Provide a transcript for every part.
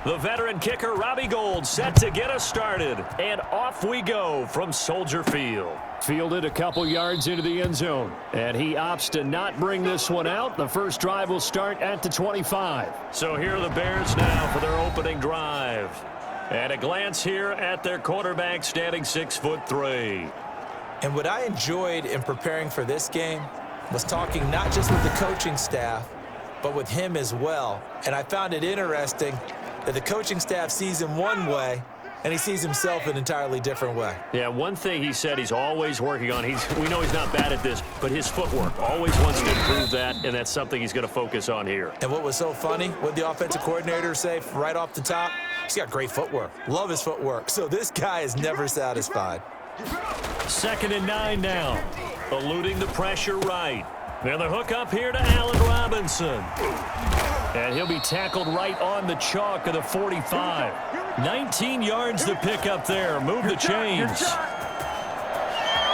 The veteran kicker, Robbie Gould, set to get us started. And off we go from Soldier Field. Fielded a couple yards into the end zone. And he opts to not bring this one out. The first drive will start at the 25. So here are the Bears now for their opening drive. And a glance here at their quarterback, standing 6'3". And what I enjoyed in preparing for this game was talking not just with the coaching staff, but with him as well. And I found it interesting that the coaching staff sees him one way, and he sees himself an entirely different way. Yeah, one thing he said he's always working on, we know he's not bad at this, but his footwork, always wants to improve that, and that's something he's going to focus on here. And what was so funny, what the offensive coordinator say right off the top, he's got great footwork. Love his footwork. So this guy is never satisfied. 2nd and 9 now. Eluding the pressure right. Now the hook up here to Allen Robinson. And he'll be tackled right on the chalk of the 45. 19 yards to pick up there. Move the chains.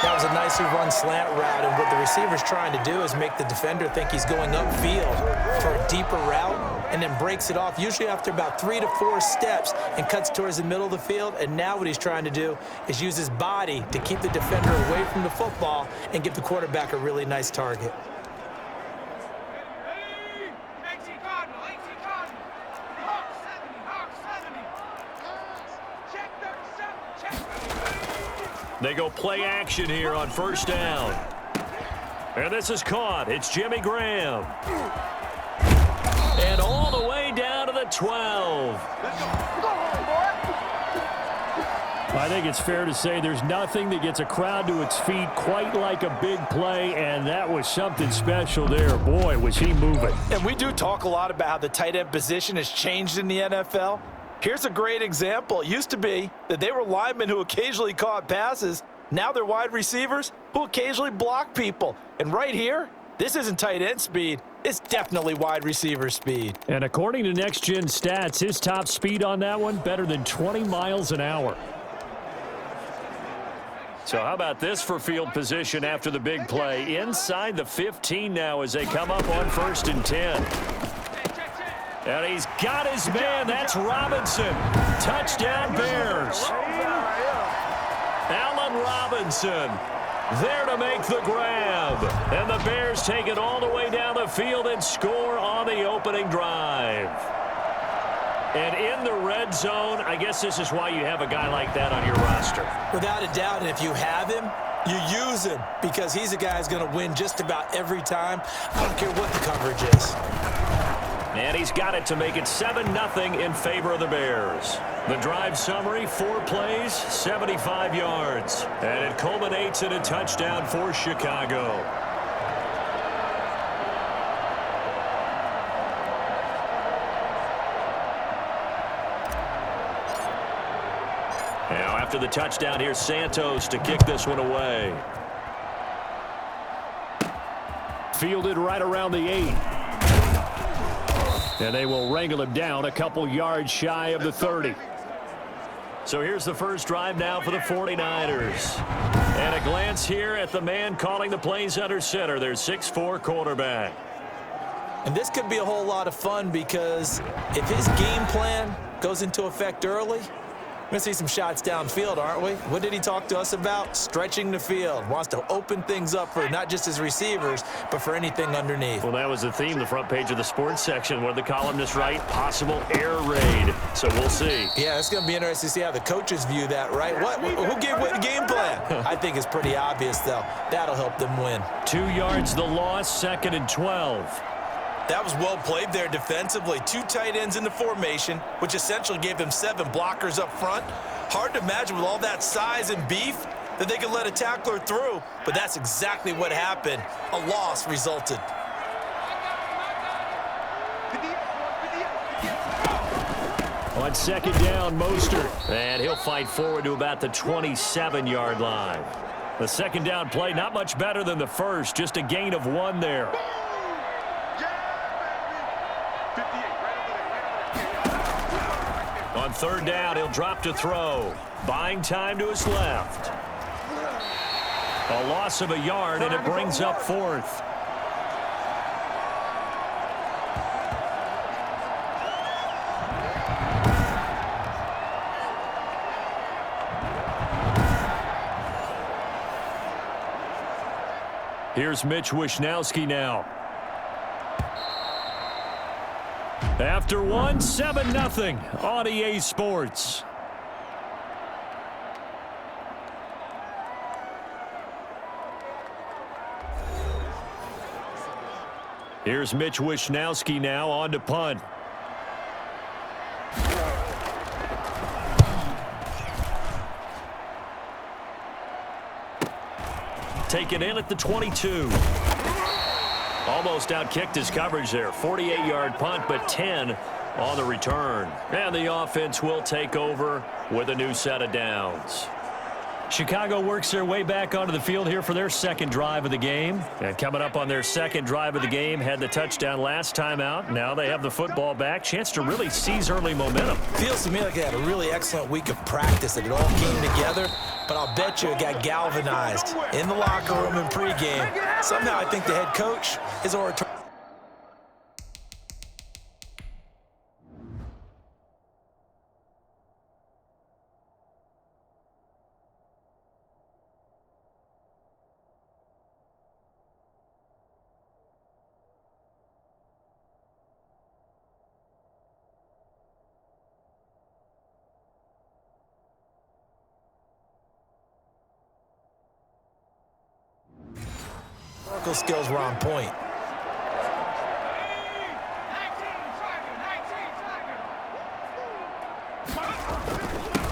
That was a nicely run slant route, and what the receiver's trying to do is make the defender think he's going upfield for a deeper route, and then breaks it off, usually after about 3 to 4 steps, and cuts towards the middle of the field. And now what he's trying to do is use his body to keep the defender away from the football and give the quarterback a really nice target. They go play action here on first down. And this is caught. It's Jimmy Graham. And all the way down to the 12. I think it's fair to say there's nothing that gets a crowd to its feet quite like a big play, and that was something special there. Boy, was he moving. And we do talk a lot about how the tight end position has changed in the NFL. Here's a great example. It used to be that they were linemen who occasionally caught passes. Now they're wide receivers who occasionally block people. And right here, this isn't tight end speed. It's definitely wide receiver speed. And according to Next Gen Stats, his top speed on that one, better than 20 miles an hour. So how about this for field position after the big play? Inside the 15 now as they come up on 1st and 10. And he's got his man. That's Robinson. Touchdown Bears. Allen Robinson there to make the grab. And the Bears take it all the way down the field and score on the opening drive. And in the red zone, I guess this is why you have a guy like that on your roster. Without a doubt, and if you have him, you use him, because he's a guy who's going to win just about every time. I don't care what the coverage is. And he's got it to make it 7-0 in favor of the Bears. The drive summary, 4 plays, 75 yards. And it culminates in a touchdown for Chicago. Now after the touchdown, here's Santos to kick this one away. Fielded right around the 8. And they will wrangle him down a couple yards shy of the 30. So here's the first drive now for the 49ers. And a glance here at the man calling the plays under center, their 6'4" quarterback. And this could be a whole lot of fun, because if his game plan goes into effect early, we're going to see some shots downfield, aren't we? What did he talk to us about? Stretching the field. Wants to open things up for not just his receivers, but for anything underneath. Well, that was the theme, the front page of the sports section. What did the columnists write? Possible air raid. So we'll see. Yeah, it's going to be interesting to see how the coaches view that, right? Who gave what game plan? I think it's pretty obvious, though. That'll help them win. 2 yards the loss, 2nd and 12. That was well played there defensively. 2 tight ends in the formation, which essentially gave them 7 blockers up front. Hard to imagine with all that size and beef that they could let a tackler through, but that's exactly what happened. A loss resulted. On 2nd down, Mostert. And he'll fight forward to about the 27-yard line. The 2nd down play, not much better than the first, just a gain of 1 there. On 3rd down, he'll drop to throw. Buying time to his left. A loss of a yard, and it brings up 4th. Here's Mitch Wishnowsky now. After one, 7-0 on EA Sports. Here's Mitch Wishnowsky now on to punt. Taken in at the 22. Almost outkicked his coverage there. 48-yard punt, but 10 on the return. And the offense will take over with a new set of downs. Chicago works their way back onto the field here for their second drive of the game. And coming up on their second drive of the game, had the touchdown last time out. Now they have the football back. Chance to really seize early momentum. Feels to me like they had a really excellent week of practice, that it all came together. But I'll bet you it got galvanized in the locker room in pregame. Somehow I think the head coach is oratorical. Skills were on point.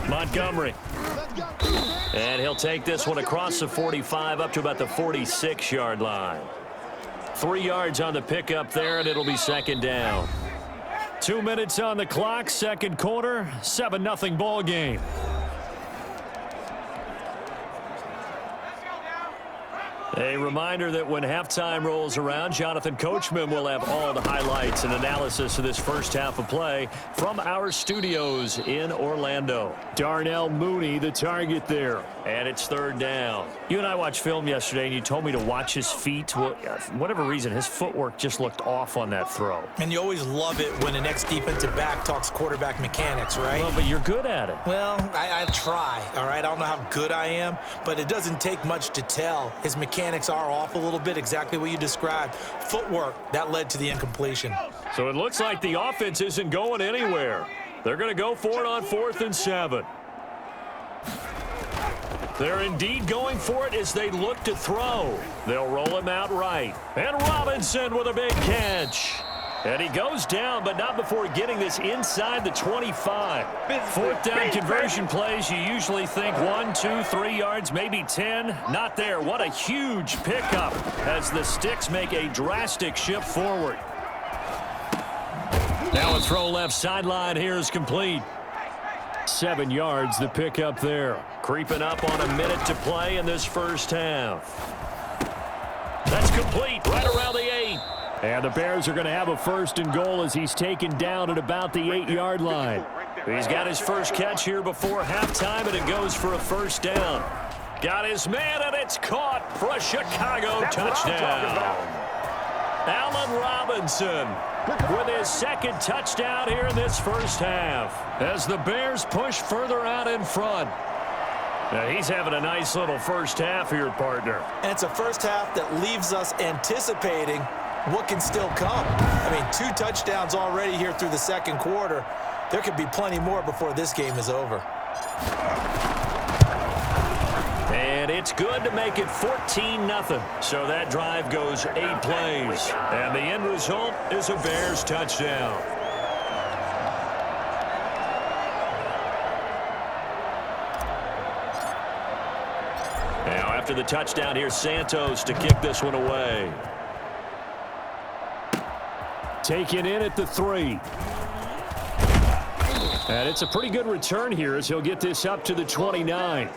Montgomery. And he'll take this one across the 45 up to about the 46-yard line. 3 yards on the pickup there, and it'll be second down. 2 minutes on the clock, second quarter, 7-0 ball game. A reminder that when halftime rolls around, Jonathan Coachman will have all the highlights and analysis of this first half of play from our studios in Orlando. Darnell Mooney, the target there. And it's third down. You and I watched film yesterday, and you told me to watch his feet. Well, for whatever reason, his footwork just looked off on that throw. And you always love it when the next defensive back talks quarterback mechanics, right? Well, but you're good at it. Well, I try, all right? I don't know how good I am, but it doesn't take much to tell. His mechanics are off a little bit, exactly what you described. Footwork, that led to the incompletion. So it looks like the offense isn't going anywhere. They're going to go for it on 4th and 7. They're indeed going for it as they look to throw. They'll roll him out right. And Robinson with a big catch. And he goes down, but not before getting this inside the 25. 4th down conversion plays, you usually think 1, 2, 3 yards, maybe 10. Not there. What a huge pickup as the Sticks make a drastic shift forward. Now a throw left sideline here is complete. 7 yards, the pickup there. Creeping up on a minute to play in this first half. That's complete right around the 8. And the Bears are going to have a 1st and goal as he's taken down at about the 8-yard line. He's got his first catch here before halftime, and it goes for a 1st down. Got his man, and it's caught for a Chicago touchdown. Allen Robinson with his 2nd touchdown here in this first half as the Bears push further out in front. Now he's having a nice little first half here, partner. And it's a first half that leaves us anticipating what can still come. I mean, 2 touchdowns already here through the second quarter. There could be plenty more before this game is over. And it's good to make it 14-0. So that drive goes 8 plays. And the end result is a Bears touchdown. Now after the touchdown, here's Santos to kick this one away. Taken in at the 3. And it's a pretty good return here as he'll get this up to the 29.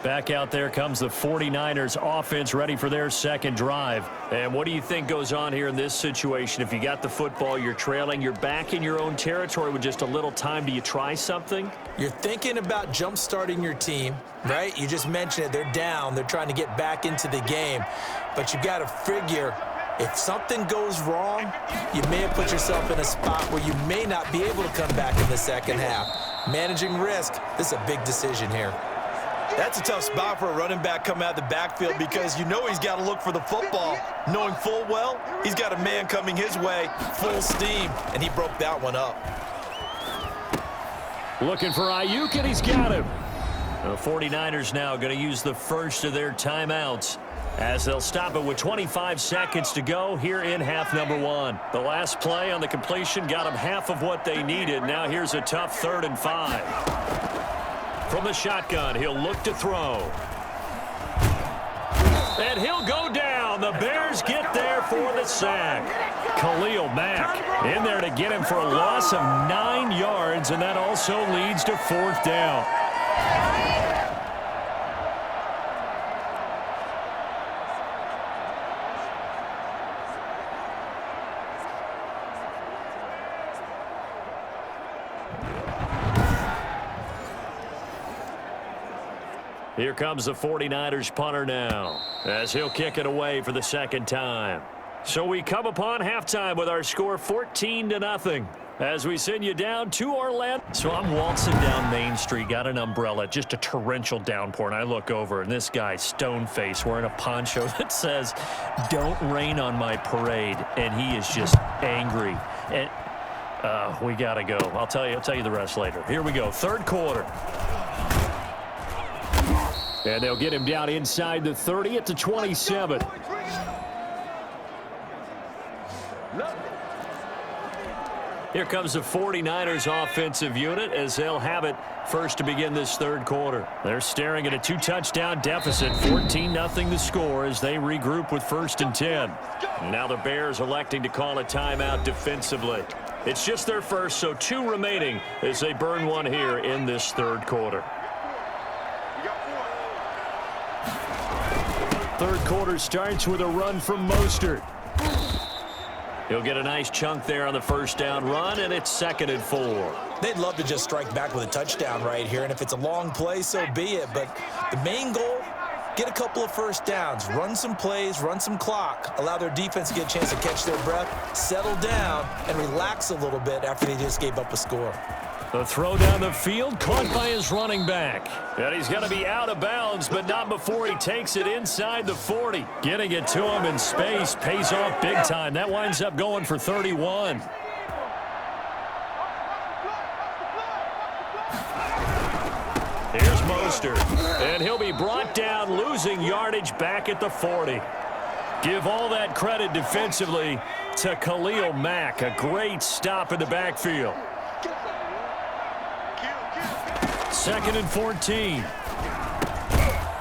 Back out there comes the 49ers offense ready for their second drive. And what do you think goes on here in this situation? If you got the football, you're trailing, you're back in your own territory with just a little time. Do you try something? You're thinking about jump-starting your team, right? You just mentioned it. They're down. They're trying to get back into the game. But you got to figure, if something goes wrong, you may have put yourself in a spot where you may not be able to come back in the second half. Managing risk, this is a big decision here. That's a tough spot for a running back coming out of the backfield because you know he's got to look for the football, knowing full well he's got a man coming his way, full steam, and he broke that one up. Looking for Ayuk, and he's got him. The 49ers now going to use the first of their timeouts as they'll stop it with 25 seconds to go here in half number one. The last play on the completion got them half of what they needed. Now here's a tough 3rd and 5. From the shotgun, he'll look to throw. And he'll go down. The Bears get there for the sack. Khalil Mack in there to get him for a loss of 9 yards, and that also leads to 4th down. Here comes the 49ers punter now as he'll kick it away for the 2nd time. So we come upon halftime with our score 14-0 as we send you down to Orlando. So I'm waltzing down Main Street, got an umbrella, just a torrential downpour, and I look over, and this guy, stone-faced, wearing a poncho that says, "Don't rain on my parade," and he is just angry. And we got to go. I'll tell you the rest later. Here we go, 3rd quarter. And they'll get him down inside the 30 at the 27. Here comes the 49ers offensive unit as they'll have it first to begin this 3rd quarter. They're staring at a 2-touchdown deficit, 14-0 the score as they regroup with 1st and 10. Now the Bears electing to call a timeout defensively. It's just their first, so 2 remaining as they burn one here in this 3rd quarter. 3rd quarter starts with a run from Mostert. He'll get a nice chunk there on the 1st down run, and it's 2nd and 4. They'd love to just strike back with a touchdown right here, and if it's a long play, so be it. But the main goal, get a couple of 1st downs, run some plays, run some clock, allow their defense to get a chance to catch their breath, settle down, and relax a little bit after they just gave up a score. The throw down the field, caught by his running back. And he's going to be out of bounds, but not before he takes it inside the 40. Getting it to him in space pays off big time. That winds up going for 31. Here's Mostert, and he'll be brought down, losing yardage back at the 40. Give all that credit defensively to Khalil Mack. A great stop in the backfield. 2nd and 14.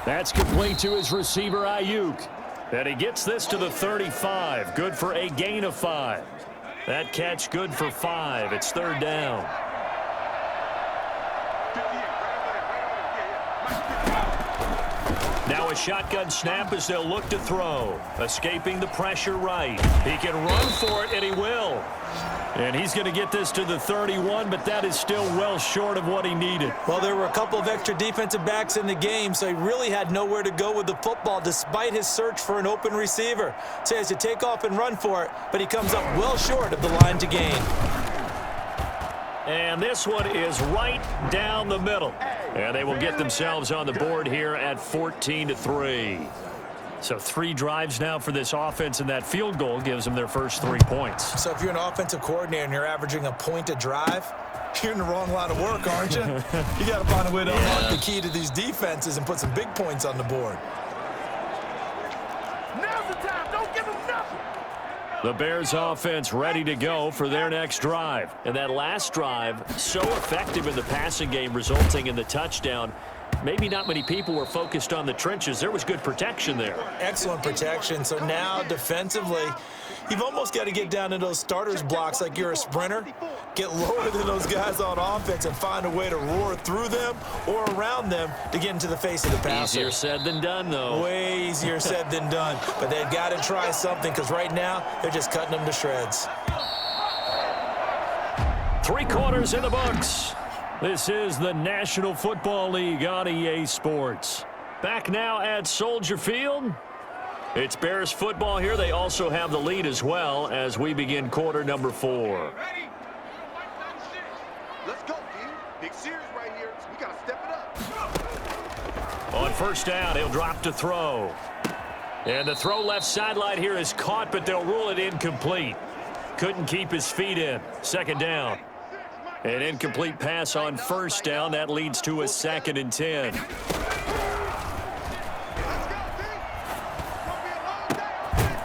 That's complete to his receiver, Ayuk. And he gets this to the 35. Good for a gain of 5. That catch good for 5. It's 3rd down. Now a shotgun snap as they'll look to throw. Escaping the pressure right. He can run for it, and he will. And he's going to get this to the 31, but that is still well short of what he needed. Well, there were a couple of extra defensive backs in the game, so he really had nowhere to go with the football despite his search for an open receiver. So he has to take off and run for it, but he comes up well short of the line to gain. And this one is right down the middle. And they will get themselves on the board here at 14-3. So 3 drives now for this offense, and that field goal gives them their first 3 points. So if you're an offensive coordinator and you're averaging a point a drive, you're in the wrong line of work, aren't you? You got to find a way to unlock the key to these defenses and put some big points on the board. Now's the time. Don't give them nothing. The Bears offense ready to go for their next drive. And that last drive, so effective in the passing game, resulting in the touchdown. Maybe not many people were focused on the trenches. There was good protection there. Excellent protection. So now defensively, you've almost got to get down in those starters blocks like you're a sprinter. Get lower than those guys on offense and find a way to roar through them or around them to get into the face of the passer. Easier said than done, though. Way easier said than done. But they've got to try something because right now they're just cutting them to shreds. 3 quarters in the books. This is the National Football League on EA Sports. Back now at Soldier Field. It's Bears football here. They also have the lead as well as we begin quarter number 4. Let's go, D. Big series right here. So we got to step it up. On first down, he'll drop to throw. And the throw left sideline here is caught, but they'll rule it incomplete. Couldn't keep his feet in. Second down. An incomplete pass on first down. That leads to a 2nd and 10.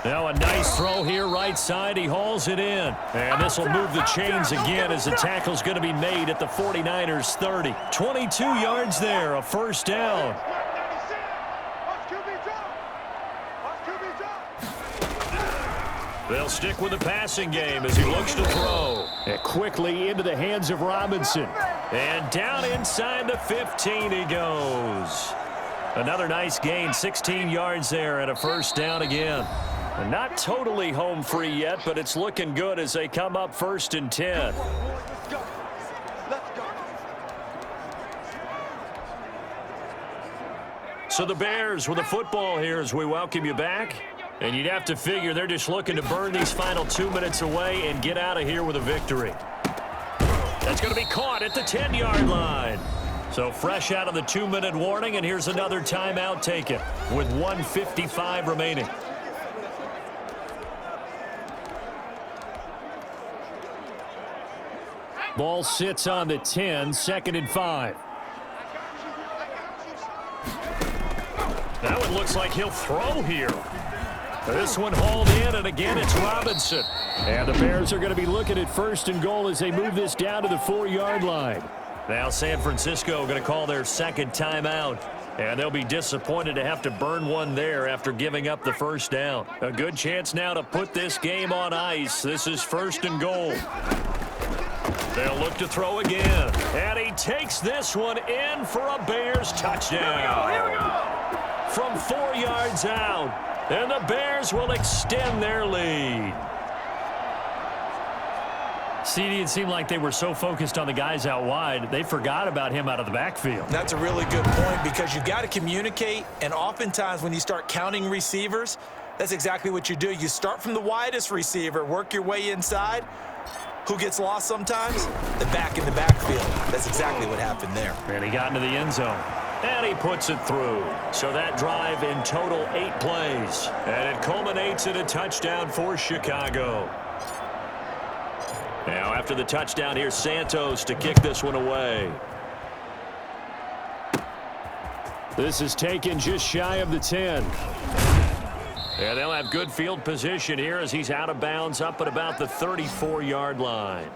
Now a nice throw here right side. He hauls it in. And this will move the chains again as the tackle's going to be made at the 49ers 30. 22 yards there, a first down. They'll stick with the passing game as he looks to throw. And quickly into the hands of Robinson. And down inside the 15 he goes. Another nice gain, 16 yards there and a first down again. And not totally home free yet, but it's looking good as they come up 1st and 10. So the Bears with the football here as we welcome you back. And you'd have to figure they're just looking to burn these final 2 minutes away and get out of here with a victory. That's going to be caught at the 10-yard line. So fresh out of the 2-minute warning, and here's another timeout taken with 1:55 remaining. Ball sits on the 10, 2nd and 5. That one looks like he'll throw here. This one hauled in, and again it's Robinson. And the Bears are going to be looking at 1st and goal as they move this down to the 4-yard line. Now San Francisco going to call their 2nd timeout. And they'll be disappointed to have to burn one there after giving up the first down. A good chance now to put this game on ice. This is 1st and goal. They'll look to throw again. And he takes this one in for a Bears touchdown. Here we go. From 4 yards out. And the Bears will extend their lead. CD, it seemed like they were so focused on the guys out wide, they forgot about him out of the backfield. That's a really good point because you've got to communicate, and oftentimes when you start counting receivers, that's exactly what you do. You start from the widest receiver, work your way inside. Who gets lost sometimes? The back in the backfield. That's exactly what happened there. And he got into the end zone. And he puts it through. So that drive in total 8 plays. And it culminates in a touchdown for Chicago. Now after the touchdown, here's Santos to kick this one away. This is taken just shy of the 10. And they'll have good field position here as he's out of bounds up at about the 34-yard line.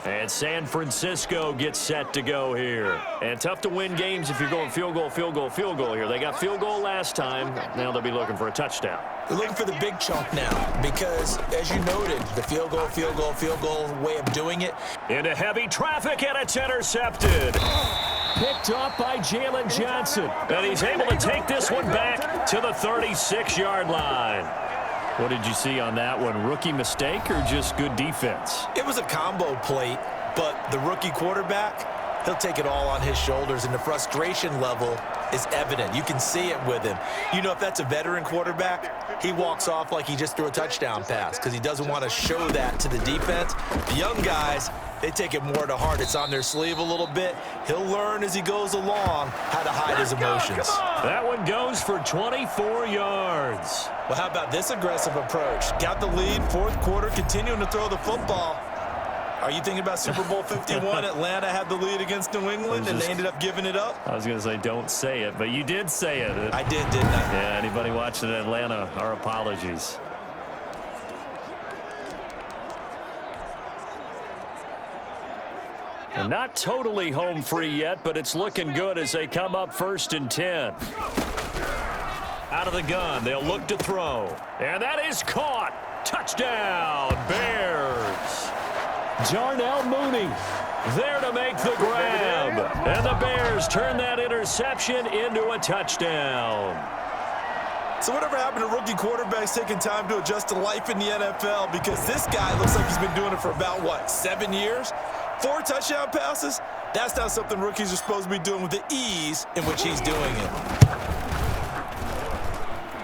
And San Francisco gets set to go here. And tough to win games if you're going field goal, field goal, field goal here. They got field goal last time. Now they'll be looking for a touchdown. They're looking for the big chunk now because, as you noted, the field goal, field goal, field goal way of doing it. Into heavy traffic, and it's intercepted. Picked off by Jalen Johnson. And he's able to take this one back to the 36-yard line. What did you see on that one? Rookie mistake or just good defense? It was a combo plate, but the rookie quarterback, he'll take it all on his shoulders, and the frustration level is evident. You can see it with him. You know, if that's a veteran quarterback, he walks off like he just threw a touchdown pass because he doesn't want to show that to the defense. The young guys, they take it more to heart. It's on their sleeve a little bit. He'll learn as he goes along how to hide his emotions. That one goes for 24 yards. Well, how about this aggressive approach? Got the lead, 4th quarter, continuing to throw the football. Are you thinking about Super Bowl 51? Atlanta had the lead against New England, and they ended up giving it up? I was going to say don't say it, but you did say it. I did, didn't I? Yeah, anybody watching Atlanta, our apologies. And not totally home free yet, but it's looking good as they come up 1st and 10. Out of the gun, they'll look to throw. And that is caught. Touchdown, Bears. Darnell Mooney there to make the grab. And the Bears turn that interception into a touchdown. So whatever happened to rookie quarterbacks taking time to adjust to life in the NFL? Because this guy looks like he's been doing it for about, what, 7 years? 4 touchdown passes? That's not something rookies are supposed to be doing with the ease in which he's doing it.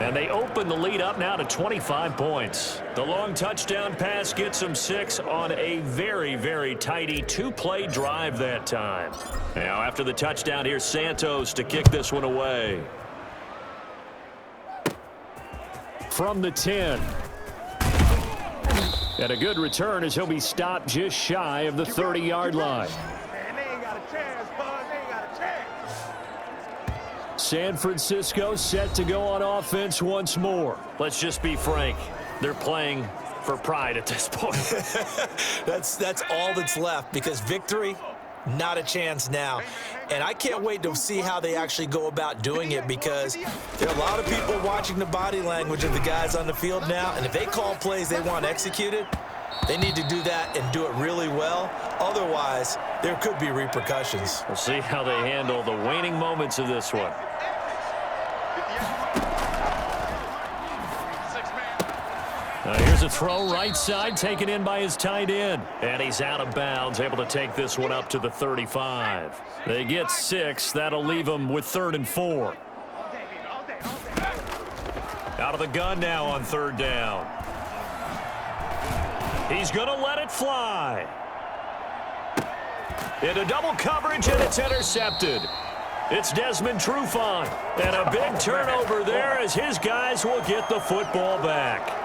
And they open the lead up now to 25 points. The long touchdown pass gets them 6 on a very, very tidy two-play drive that time. Now after the touchdown, here's Santos to kick this one away. From the 10. And a good return as he'll be stopped just shy of the 30-yard line. Man, they ain't got a chance, bud. They ain't got a chance. San Francisco set to go on offense once more. Let's just be frank. They're playing for pride at this point. That's all that's left, because victory, not a chance now. And I can't wait to see how they actually go about doing it, because there are a lot of people watching the body language of the guys on the field now, and if they call plays they want executed, they need to do that and do it really well. Otherwise, there could be repercussions. We'll see how they handle the waning moments of this one. Here's a throw right side, taken in by his tight end. And he's out of bounds, able to take this one up to the 35. They get 6. That'll leave them with 3rd and 4. Out of the gun now on 3rd down. He's going to let it fly. Into double coverage, and it's intercepted. It's Desmond Trufant. And a big turnover there as his guys will get the football back.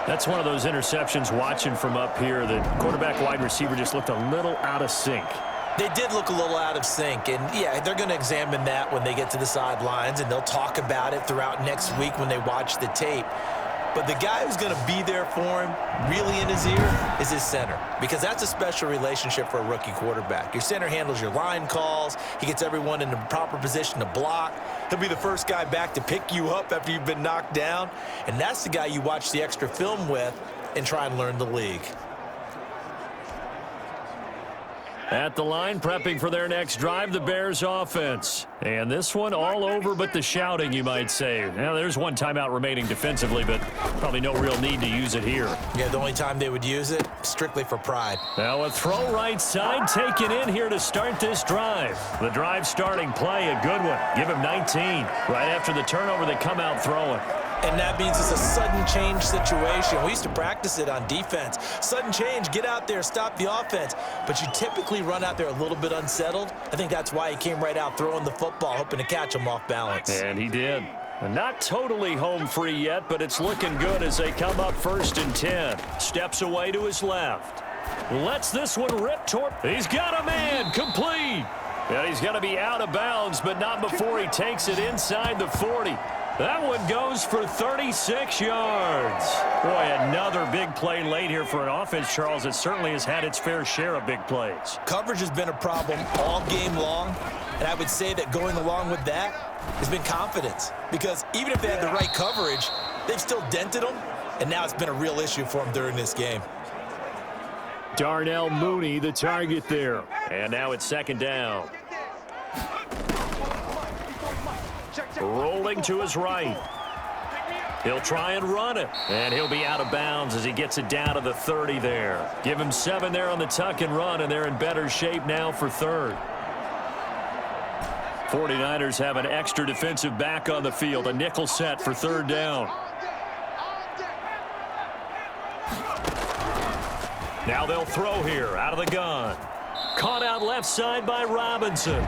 That's one of those interceptions watching from up here. The quarterback wide receiver just looked a little out of sync. They did look a little out of sync, and yeah, they're going to examine that when they get to the sidelines, and they'll talk about it throughout next week when they watch the tape. But the guy who's going to be there for him, really in his ear, is his center, because that's a special relationship for a rookie quarterback. Your center handles your line calls. He gets everyone in the proper position to block. He'll be the first guy back to pick you up after you've been knocked down, and that's the guy you watch the extra film with and try and learn the league. At the line, prepping for their next drive, the Bears offense. And this one all over but the shouting, you might say. Now, there's one timeout remaining defensively, but probably no real need to use it here. Yeah, the only time they would use it, strictly for pride. Now a throw right side taken in here to start this drive. The drive starting play, a good one. Give him 19. Right after the turnover, they come out throwing. And that means it's a sudden change situation. We used to practice it on defense. Sudden change, get out there, stop the offense. But you typically run out there a little bit unsettled. I think that's why he came right out throwing the football, hoping to catch him off balance. And he did. Not totally home free yet, but it's looking good as they come up 1st and 10. Steps away to his left. Lets this one rip toward. He's got a man, complete. And he's going to be out of bounds, but not before he takes it inside the 40. That one goes for 36 yards. Boy, another big play late here for an offense, Charles. It certainly has had its fair share of big plays. Coverage has been a problem all game long, and I would say that going along with that has been confidence. Because even if they had the right coverage, they've still dented them, and now it's been a real issue for them during this game. Darnell Mooney, the target there. And now it's 2nd down. Rolling to his right. He'll try and run it. And he'll be out of bounds as he gets it down to the 30 there. Give him 7 there on the tuck and run, and they're in better shape now for 3rd. 49ers have an extra defensive back on the field. A nickel set for 3rd down. Now they'll throw here out of the gun. Caught out left side by Robinson.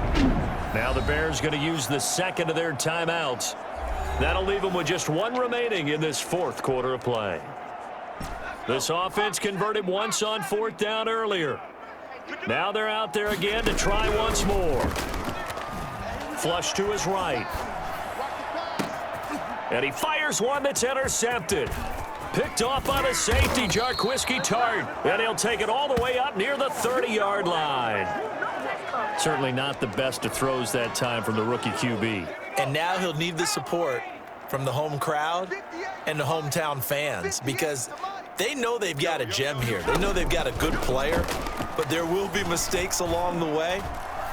Now the Bears going to use the 2nd of their timeouts. That'll leave them with just 1 remaining in this 4th quarter of play. This offense converted once on 4th down earlier. Now they're out there again to try once more. Flush to his right. And he fires one that's intercepted. Picked off by the safety, Jarquiski Tart. And he'll take it all the way up near the 30-yard line. Certainly not the best of throws that time from the rookie QB. And now he'll need the support from the home crowd and the hometown fans, because they know they've got a gem here. They know they've got a good player, but there will be mistakes along the way.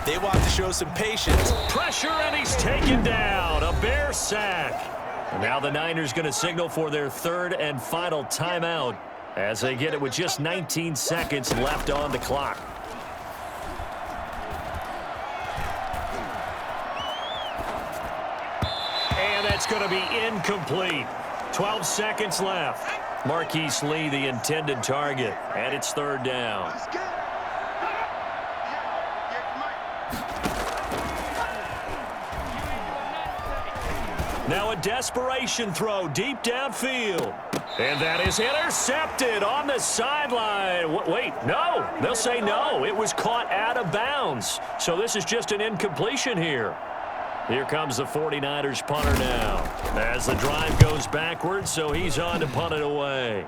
They want to show some patience. Pressure, and he's taken down. A Bear sack. And now the Niners going to signal for their 3rd and final timeout as they get it with just 19 seconds left on the clock. it's going to be incomplete. 12 seconds left. Marquise Lee, the intended target, and it's third down. Let's go. Now a desperation throw deep downfield. And that is intercepted on the sideline. Wait, no. They'll say no. It was caught out of bounds. So this is just an incompletion here. Here comes the 49ers punter now. As the drive goes backwards, so he's on to punt it away.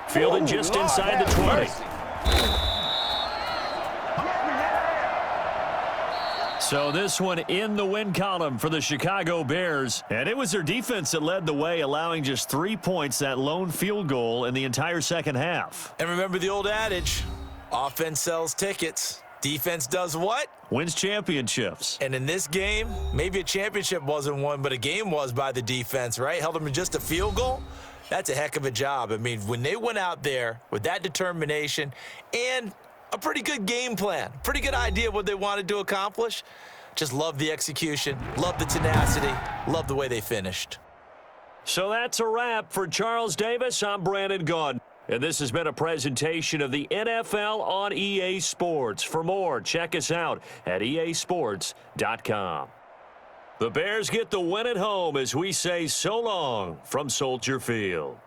Fielding just inside the 20. So this one in the win column for the Chicago Bears. And it was their defense that led the way, allowing just 3 points, that lone field goal in the entire second half. And remember the old adage, offense sells tickets. Defense does what? Wins championships. And in this game, maybe a championship wasn't won, but a game was by the defense, right? Held them to just a field goal. That's a heck of a job. I mean, when they went out there with that determination and a pretty good game plan, pretty good idea of what they wanted to accomplish, just love the execution, love the tenacity, love the way they finished. So that's a wrap for Charles Davis. I'm Brandon Gaudin. And this has been a presentation of the NFL on EA Sports. For more, check us out at easports.com. The Bears get the win at home as we say so long from Soldier Field.